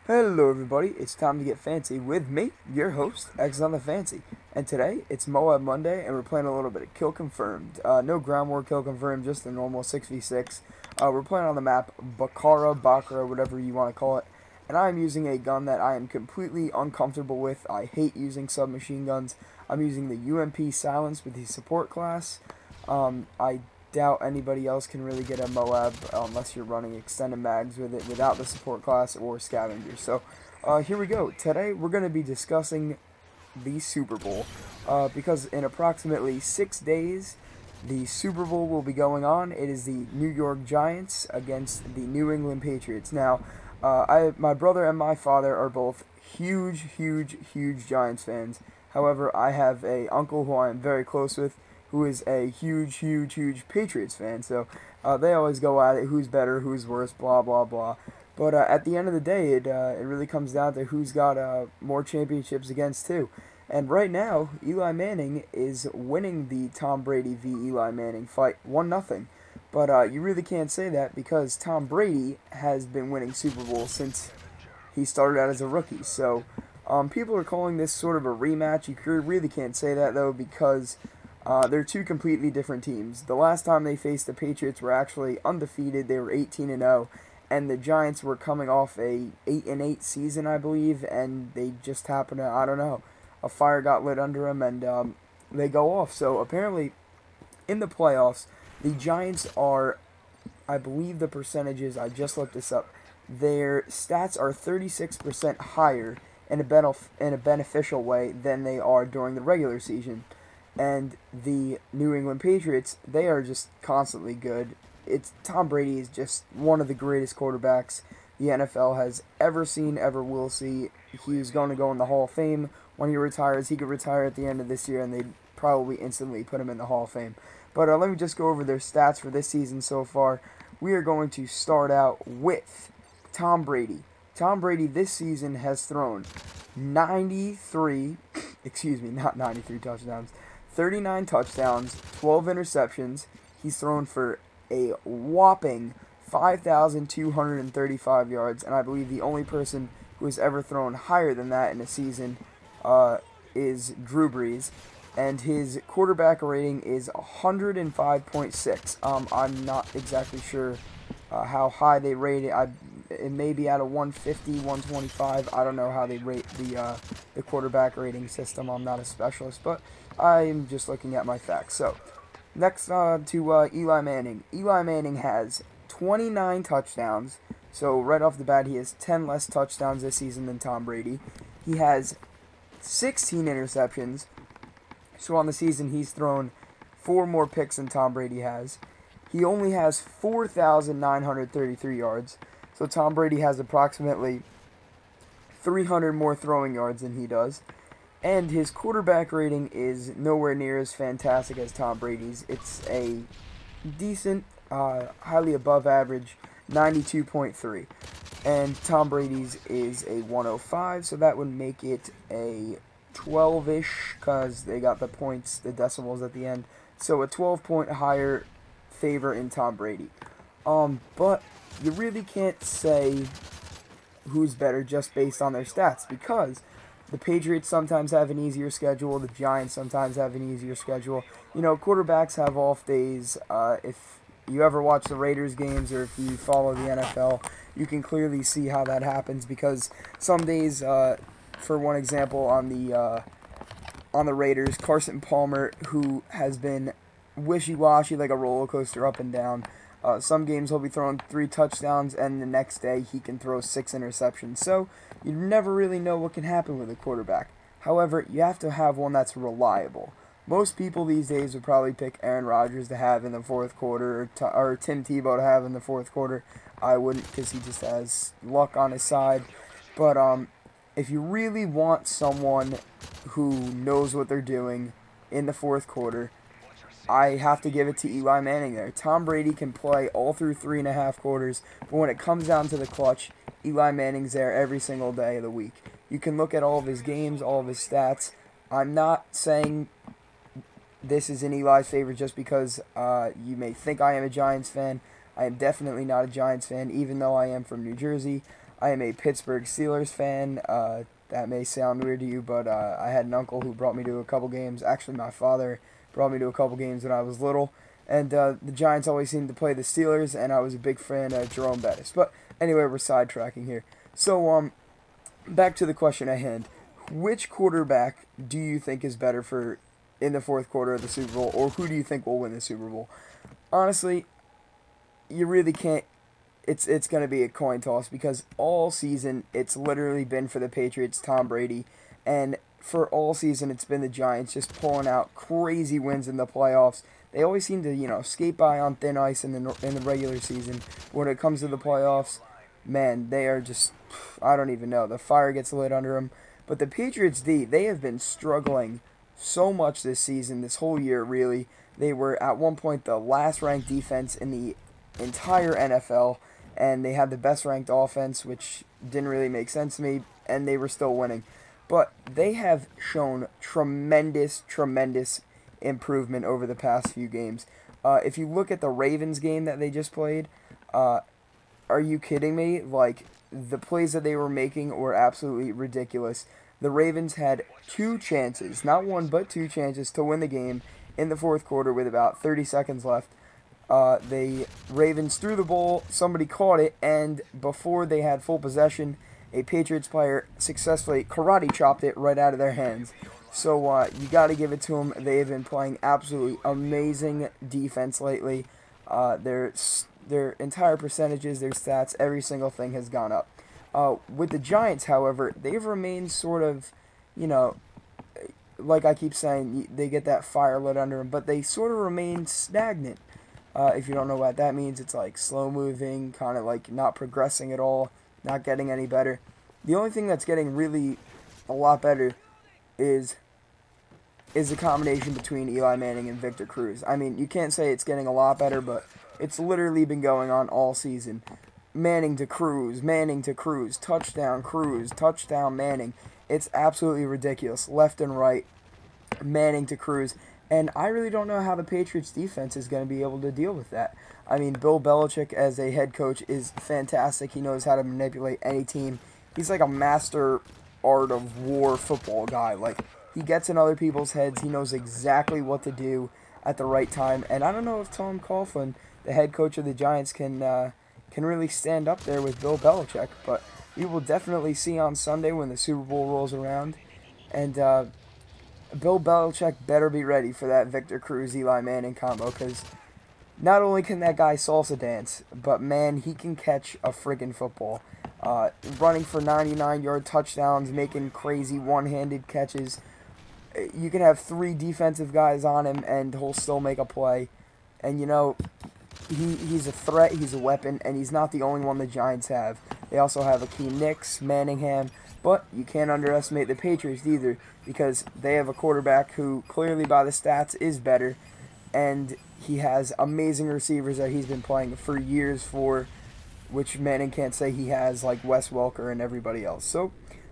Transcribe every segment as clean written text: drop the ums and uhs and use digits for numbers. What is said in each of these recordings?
Hello everybody, it's time to get fancy with me, your host, xNothinFancy. And today, it's Moab Monday, and we're playing a little bit of Kill Confirmed. No ground war Kill Confirmed, just a normal 6v6. We're playing on the map Bakara, whatever you want to call it. And I'm using a gun that I am completely uncomfortable with. I hate using submachine guns. I'm using the UMP Silence with the support class. I doubt anybody else can really get a Moab unless you're running extended mags with it without the support class or scavengers. So here we go. Today we're going to be discussing the Super Bowl because in approximately 6 days the Super Bowl will be going on. It is the New York Giants against the New England Patriots. Now, my brother and my father are both huge Giants fans. However, I have a uncle who I am very close with who is a huge Patriots fan. So they always go at it, who's better, who's worse, blah, blah, blah. But at the end of the day, it really comes down to who's got more championships against who. And right now, Eli Manning is winning the Tom Brady v. Eli Manning fight 1-0. But you really can't say that because Tom Brady has been winning Super Bowls since he started out as a rookie. So people are calling this sort of a rematch. You really can't say that, though, because they're two completely different teams. The last time they faced the Patriots were actually undefeated. They were 18-0, and the Giants were coming off a 8-8 season, I believe, and they just happened to, I don't know, a fire got lit under them, and they go off. So apparently, in the playoffs, the Giants are, I believe the percentages, I just looked this up, their stats are 36% higher in a beneficial way than they are during the regular season. And the New England Patriots, they are just constantly good. Tom Brady is just one of the greatest quarterbacks the NFL has ever seen, ever will see. He's going to go in the Hall of Fame when he retires. He could retire at the end of this year, and they'd probably instantly put him in the Hall of Fame. But let me just go over their stats for this season so far. We are going to start out with Tom Brady. Tom Brady this season has thrown 93, not 93 touchdowns, 39 touchdowns, 12 interceptions. He's thrown for a whopping 5,235 yards, and I believe the only person who has ever thrown higher than that in a season is Drew Brees, and his quarterback rating is 105.6. I'm not exactly sure how high they rate it. It may be at a 150, 125. I don't know how they rate the quarterback rating system. I'm not a specialist, but I'm just looking at my facts. So, next to Eli Manning. Eli Manning has 29 touchdowns. So, right off the bat, he has 10 less touchdowns this season than Tom Brady. He has 16 interceptions. So, on the season, he's thrown 4 more picks than Tom Brady has. He only has 4,933 yards. So, Tom Brady has approximately 300 more throwing yards than he does. And his quarterback rating is nowhere near as fantastic as Tom Brady's. It's a decent, highly above average 92.3. And Tom Brady's is a 105, so that would make it a 12-ish, because they got the points, the decimals at the end. So a 12-point higher favor in Tom Brady. But you really can't say who's better just based on their stats, because the Patriots sometimes have an easier schedule. The Giants sometimes have an easier schedule. You know, quarterbacks have off days. If you ever watch the Raiders games or if you follow the NFL, you can clearly see how that happens, because some days, for one example, on the Raiders, Carson Palmer, who has been wishy-washy like a roller coaster up and down. Some games he'll be throwing 3 touchdowns, and the next day he can throw 6 interceptions. So you never really know what can happen with a quarterback. However, you have to have one that's reliable. Most people these days would probably pick Aaron Rodgers to have in the fourth quarter, or Tim Tebow to have in the fourth quarter. I wouldn't, because he just has luck on his side. But if you really want someone who knows what they're doing in the fourth quarter, I have to give it to Eli Manning there. Tom Brady can play all through 3.5 quarters, but when it comes down to the clutch, Eli Manning's there every single day of the week. You can look at all of his games, all of his stats. I'm not saying this is in Eli's favor just because you may think I am a Giants fan. I am definitely not a Giants fan, even though I am from New Jersey. I am a Pittsburgh Steelers fan. That may sound weird to you, but I had an uncle who brought me to a couple games. Actually, my father brought me to a couple games when I was little. And the Giants always seemed to play the Steelers, and I was a big fan of Jerome Bettis. But anyway, we're sidetracking here. So, back to the question at hand. Which quarterback do you think is better for in the fourth quarter of the Super Bowl, or who do you think will win the Super Bowl? Honestly, you really can't. It's going to be a coin toss because all season it's literally been for the Patriots, Tom Brady, and for all season it's been the Giants just pulling out crazy wins in the playoffs. They always seem to, skate by on thin ice in the regular season. When it comes to the playoffs, man, they are just, I don't even know. The fire gets lit under them. But the Patriots D, they have been struggling so much this season, this whole year, really. They were at one point the last ranked defense in the entire NFL, and they had the best ranked offense, which didn't really make sense to me, and they were still winning. But they have shown tremendous improvement over the past few games. If you look at the Ravens game that they just played, are you kidding me? Like, the plays that they were making were absolutely ridiculous. The Ravens had 2 chances, not 1 but 2 chances to win the game in the fourth quarter with about 30 seconds left. The Ravens threw the ball, somebody caught it, and before they had full possession, a Patriots player successfully karate chopped it right out of their hands. So you got to give it to them. They have been playing absolutely amazing defense lately. Their entire percentages, their stats, every single thing has gone up. With the Giants, however, they've remained sort of, like I keep saying, they get that fire lit under them, but they sort of remain stagnant. If you don't know what that means, it's like slow moving, kind of like not progressing at all, not getting any better. The only thing that's getting really a lot better is a combination between Eli Manning and Victor Cruz. I mean, you can't say it's getting a lot better, but it's literally been going on all season. Manning to Cruz, touchdown Manning. It's absolutely ridiculous, left and right, Manning to Cruz. And I really don't know how the Patriots defense is going to be able to deal with that. I mean, Bill Belichick as a head coach is fantastic. He knows how to manipulate any team. He's like a master art of war football guy. Like, he gets in other people's heads. He knows exactly what to do at the right time. And I don't know if Tom Coughlin, the head coach of the Giants, can really stand up there with Bill Belichick. But we will definitely see on Sunday when the Super Bowl rolls around. And Bill Belichick better be ready for that Victor Cruz, Eli Manning combo, because not only can that guy salsa dance, but man, he can catch a friggin' football. Running for 99-yard touchdowns, making crazy one-handed catches. You can have 3 defensive guys on him, and he'll still make a play. And, he's a threat, he's a weapon, and he's not the only one the Giants have. They also have Akeem Nicks, Manningham, but you can't underestimate the Patriots either, because they have a quarterback who clearly by the stats is better, and he has amazing receivers that he's been playing for years for, which Manning can't say he has, like Wes Welker and everybody else. So,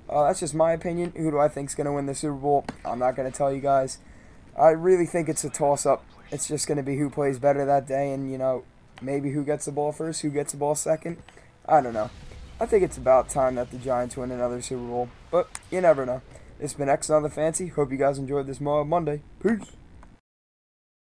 that's just my opinion. Who do I think is going to win the Super Bowl? I'm not going to tell you guys. I really think it's a toss-up. It's just going to be who plays better that day, and, maybe who gets the ball first, who gets the ball second. I don't know. I think it's about time that the Giants win another Super Bowl, but you never know. It's been xNothinFancy. Hope you guys enjoyed this Monday. Peace.